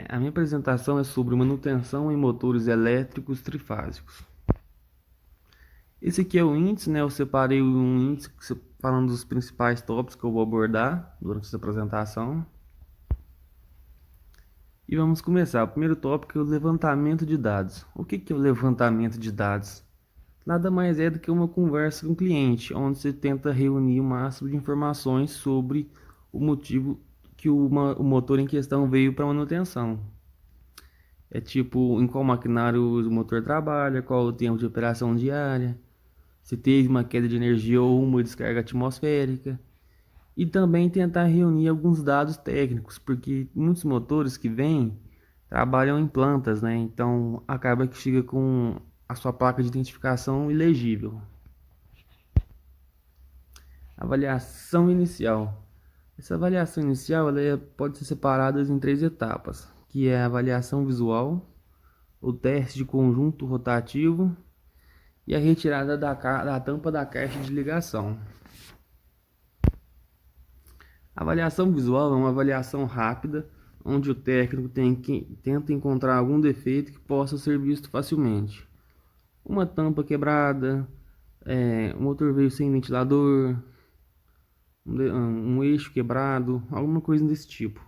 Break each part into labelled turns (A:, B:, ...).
A: A minha apresentação é sobre manutenção em motores elétricos trifásicos. Esse aqui é o índice, né? Eu separei um índice falando dos principais tópicos que eu vou abordar durante essa apresentação. E vamos começar. O primeiro tópico é o levantamento de dados. O que é o levantamento de dados? Nada mais é do que uma conversa com o cliente, onde você tenta reunir o máximo de informações sobre o motivo que o motor em questão veio para manutenção. É tipo em qual maquinário o motor trabalha, qual o tempo de operação diária, se teve uma queda de energia ou uma descarga atmosférica. E também tentar reunir alguns dados técnicos, porque muitos motores que vêm trabalham em plantas, né? Então acaba que chega com a sua placa de identificação ilegível. Avaliação inicial. Essa avaliação inicial pode ser separada em três etapas, que é a avaliação visual, o teste de conjunto rotativo e a retirada da tampa da caixa de ligação. A avaliação visual é uma avaliação rápida, onde o técnico tenta encontrar algum defeito que possa ser visto facilmente. Uma tampa quebrada, o motor veio sem ventilador, um eixo quebrado, alguma coisa desse tipo.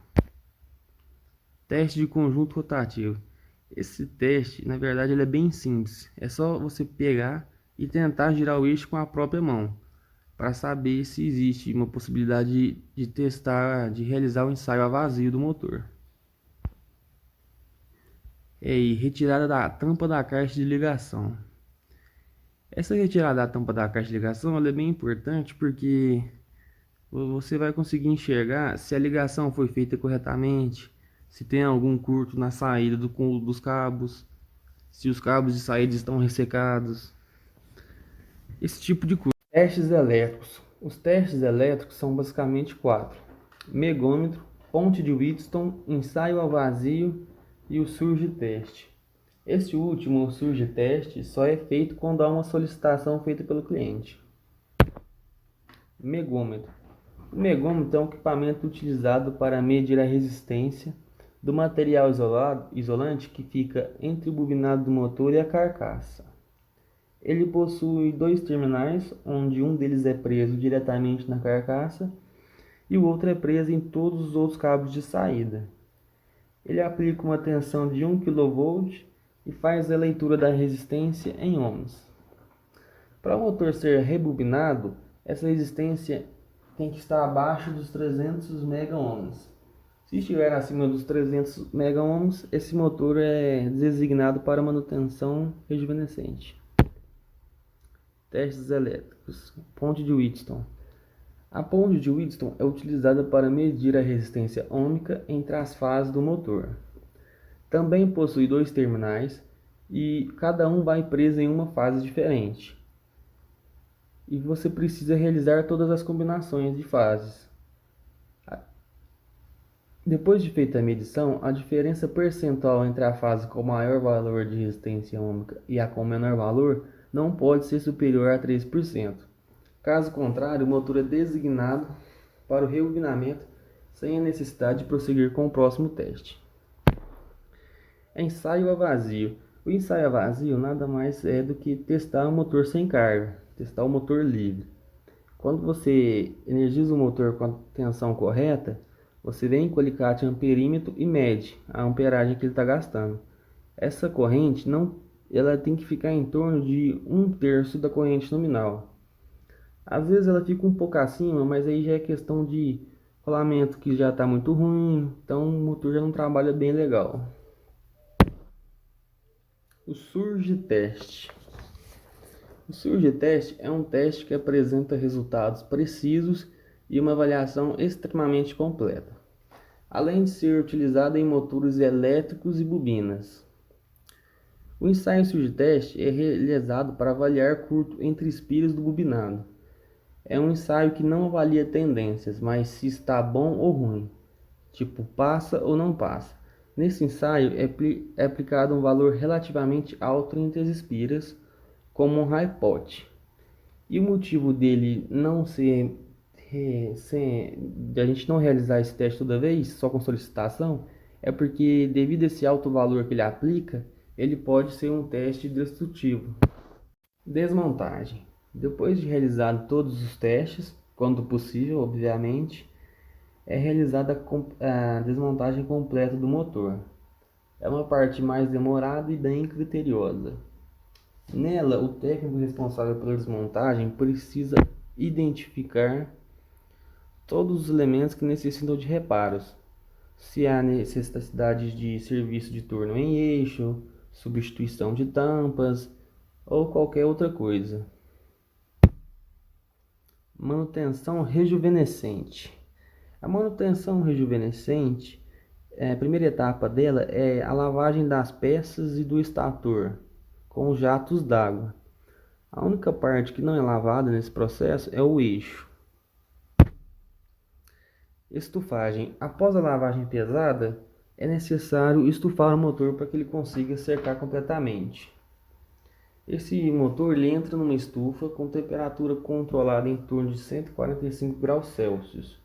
A: Teste de conjunto rotativo. Esse teste, na verdade, ele é bem simples. É só você pegar e tentar girar o eixo com a própria mão, para saber se existe uma possibilidade de testar, de realizar o ensaio a vazio do motor. E retirada da tampa da caixa de ligação. Essa retirada da tampa da caixa de ligação ela é bem importante porque você vai conseguir enxergar se a ligação foi feita corretamente, se tem algum curto na saída dos cabos, se os cabos de saída estão ressecados, esse tipo de coisa. Testes elétricos. Os testes elétricos são basicamente quatro: megômetro, ponte de Wheatstone, ensaio ao vazio e o surge teste. Este último, o surge teste, só é feito quando há uma solicitação feita pelo cliente. Megômetro. O megômetro é um equipamento utilizado para medir a resistência do material isolante que fica entre o bobinado do motor e a carcaça. Ele possui dois terminais, onde um deles é preso diretamente na carcaça e o outro é preso em todos os outros cabos de saída. Ele aplica uma tensão de 1 kV e faz a leitura da resistência em ohms. Para o motor ser rebobinado, essa resistência tem que estar abaixo dos 300 MΩ. Se estiver acima dos 300 MΩ, esse motor é designado para manutenção rejuvenescente. Testes elétricos. Ponte de Wheatstone. A ponte de Wheatstone é utilizada para medir a resistência ohmica entre as fases do motor. Também possui dois terminais e cada um vai preso em uma fase diferente. E você precisa realizar todas as combinações de fases. Depois de feita a medição, a diferença percentual entre a fase com maior valor de resistência ohmica e a com menor valor não pode ser superior a 3%. Caso contrário, o motor é designado para o rebobinamento sem a necessidade de prosseguir com o próximo teste. Ensaio a vazio. O ensaio a vazio nada mais é do que testar o motor sem carga, testar o motor livre. Quando você energiza o motor com a tensão correta, você vem com o alicate amperímetro e mede a amperagem que ele está gastando. Essa corrente ela tem que ficar em torno de 1/3 da corrente nominal. Às vezes ela fica um pouco acima, mas aí já é questão de rolamento que já está muito ruim, então o motor já não trabalha bem legal. O surge teste. O surge teste é um teste que apresenta resultados precisos e uma avaliação extremamente completa, além de ser utilizado em motores elétricos e bobinas. O ensaio surge teste é realizado para avaliar curto entre espiras do bobinado. É um ensaio que não avalia tendências, mas se está bom ou ruim, tipo passa ou não passa. Nesse ensaio é aplicado um valor relativamente alto entre as espiras, como um high pot. E o motivo dele não de a gente não realizar esse teste toda vez, só com solicitação, é porque, devido a esse alto valor que ele aplica, ele pode ser um teste destrutivo. Desmontagem. Depois de realizado todos os testes, quando possível, obviamente, é realizada a desmontagem completa do motor. É uma parte mais demorada e bem criteriosa. Nela, o técnico responsável pela desmontagem precisa identificar todos os elementos que necessitam de reparos, se há necessidade de serviço de torno em eixo, substituição de tampas ou qualquer outra coisa. Manutenção rejuvenescente. A manutenção rejuvenescente, a primeira etapa dela é a lavagem das peças e do estator com jatos d'água. A única parte que não é lavada nesse processo é o eixo. Estufagem. Após a lavagem pesada, é necessário estufar o motor para que ele consiga secar completamente. Esse motor ele entra numa estufa com temperatura controlada em torno de 145 graus Celsius.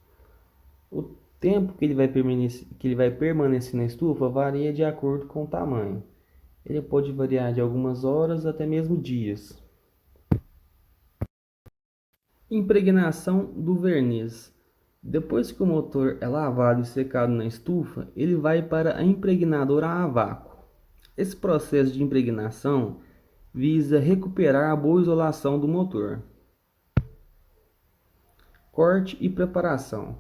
A: O tempo que ele vai permanecer na estufa varia de acordo com o tamanho. Ele pode variar de algumas horas até mesmo dias. Impregnação do verniz. Depois que o motor é lavado e secado na estufa, ele vai para a impregnadora a vácuo. Esse processo de impregnação visa recuperar a boa isolação do motor. Corte e preparação.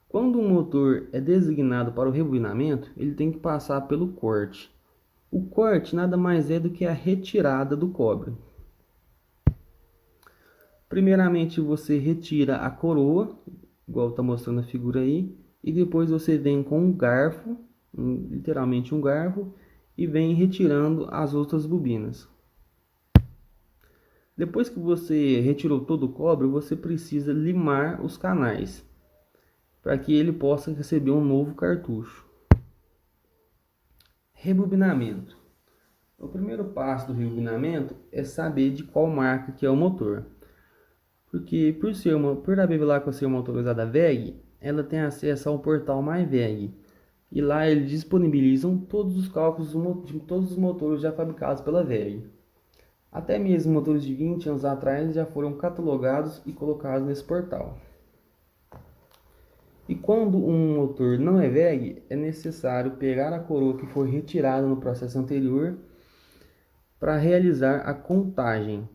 A: Quando um motor é designado para o rebobinamento, ele tem que passar pelo corte. O corte nada mais é do que a retirada do cobre. Primeiramente você retira a coroa, igual está mostrando a figura aí, e depois você vem com um garfo, literalmente um garfo, e vem retirando as outras bobinas. Depois que você retirou todo o cobre, você precisa limar os canais, para que ele possa receber um novo cartucho. Rebobinamento. O primeiro passo do rebobinamento é saber de qual marca que é o motor. Porque por a Bevilacqua ser uma motorizada VEG, ela tem acesso ao portal MyVEG. E lá eles disponibilizam todos os cálculos de todos os motores já fabricados pela VEG. Até mesmo motores de 20 anos atrás já foram catalogados e colocados nesse portal. E quando um motor não é VEG, é necessário pegar a coroa que foi retirada no processo anterior para realizar a contagem.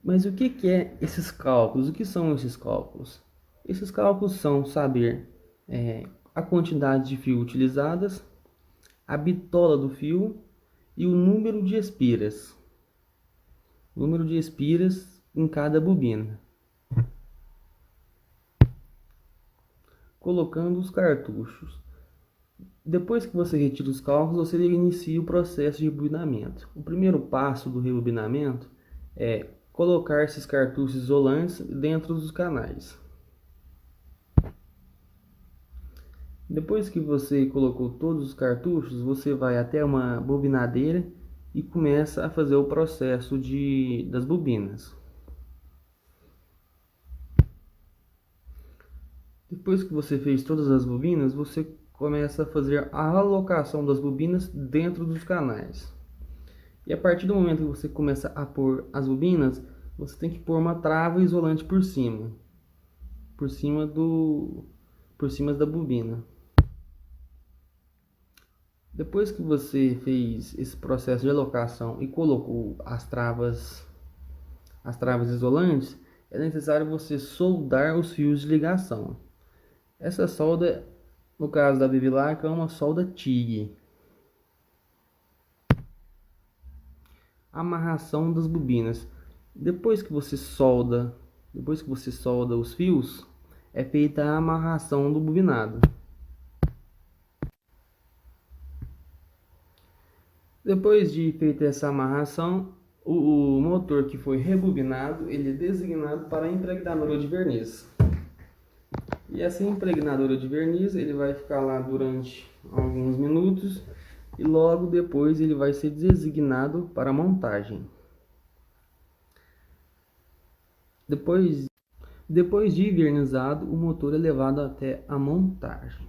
A: Mas o que é esses cálculos? O que são esses cálculos? Esses cálculos são saber a quantidade de fio utilizadas, a bitola do fio e o número de espiras. Número de espiras em cada bobina. Colocando os cartuchos. Depois que você retira os cálculos, você inicia o processo de rebobinamento. O primeiro passo do rebobinamento é colocar esses cartuchos isolantes dentro dos canais. Depois que você colocou todos os cartuchos, você vai até uma bobinadeira e começa a fazer o processo das bobinas. Depois que você fez todas as bobinas, você começa a fazer a alocação das bobinas dentro dos canais. E a partir do momento que você começa a pôr as bobinas, você tem que pôr uma trava isolante por cima da bobina. Depois que você fez esse processo de alocação e colocou as travas isolantes, é necessário você soldar os fios de ligação. Essa solda, no caso da Bevilacqua, é uma solda TIG. Amarração das bobinas. Depois que você solda os fios, é feita a amarração do bobinado. Depois de feita essa amarração, o motor que foi rebobinado, ele é designado para a impregnadora de verniz. E essa impregnadora de verniz, ele vai ficar lá durante alguns minutos e logo depois ele vai ser designado para a montagem. Depois de vernizado, o motor é levado até a montagem.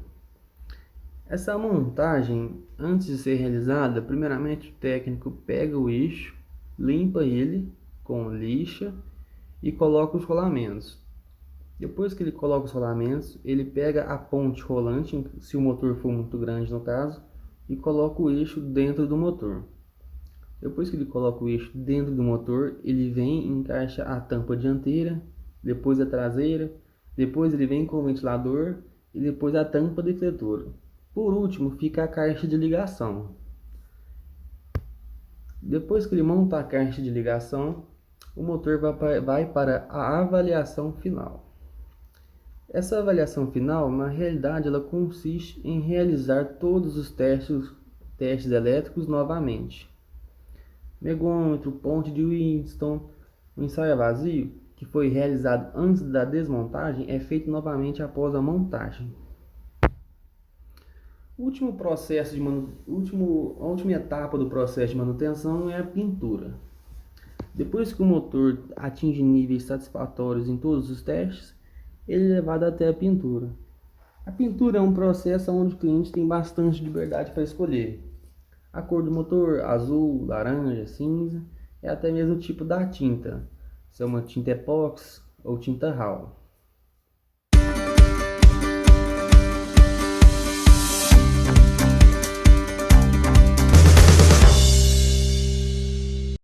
A: Essa montagem, antes de ser realizada, primeiramente o técnico pega o eixo, limpa ele com lixa e coloca os rolamentos. Depois que ele coloca os rolamentos, ele pega a ponte rolante, se o motor for muito grande no caso, e coloca o eixo dentro do motor. Depois que ele coloca o eixo dentro do motor, ele vem e encaixa a tampa dianteira, depois a traseira, depois ele vem com o ventilador e depois a tampa defletora. Por último, fica a caixa de ligação. Depois que ele monta a caixa de ligação, o motor vai para a avaliação final. Essa avaliação final, na realidade, ela consiste em realizar todos os testes elétricos novamente. Megômetro, ponte de Winston, o ensaio vazio, que foi realizado antes da desmontagem, é feito novamente após a montagem. A última etapa do processo de manutenção é a pintura. Depois que o motor atinge níveis satisfatórios em todos os testes, ele é levado até a pintura. A pintura é um processo onde o cliente tem bastante liberdade para escolher a cor do motor, azul, laranja, cinza, e até mesmo o tipo da tinta, se é uma tinta epóxi ou tinta RAL.